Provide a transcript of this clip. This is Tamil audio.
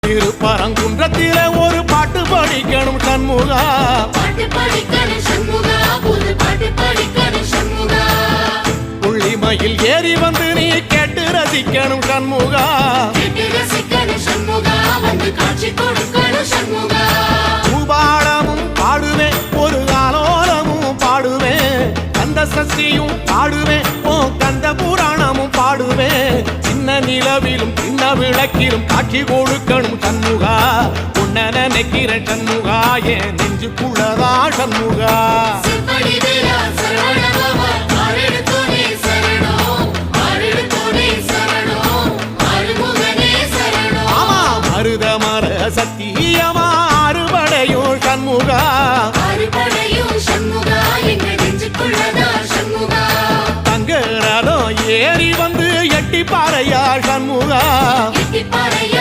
திருப்பரங்குன்றத்தில ஒரு பாட்டு படிக்கணும் சண்முகா, பாட்டு படிக்கணும் சண்முகா, புது பாட்டு படிக்கணும் சண்முகா. புள்ளிமயில் ஏறி வந்து நீ கேட்டு ரசிக்கணும் சண்முகா, கேட்டு ரசிக்கணும் சண்முகா, வந்து காட்சி கொடுக்கணும் சண்முகா. பூபாலமும் பாடுவேன், ஒரு ஆலோலமும் பாடுவேன், கந்த சஷ்டியும் பாடுவேன், ஓ கந்த புராணமும் பாடுவேன். சின்ன நிலவிலும் சின்ன விளக்கிலும் காட்சி கொடுக்கணும் சண்முகா, உன்ன நினைக்கிறேன் சண்முகா, என் நெஞ்சுக்குள்ளதா சண்முகா. செப்படி வீரா சரவண பவா, ஆறெடுத்தோனே சரணம், ஆறெடுத்தோனே சரணம், ஆறுமுகனே சரணம். ஆமா மருதமர சத்தியமா அறுபடையும் சண்முகா, அறுபடையும் சண்முகா, எங்க நெஞ்சுக்குள்ளதா சண்முகா. தங்க ரதம் ஏறி வந்து எட்டி பாறையா சண்முகா, எட்டி பாறையா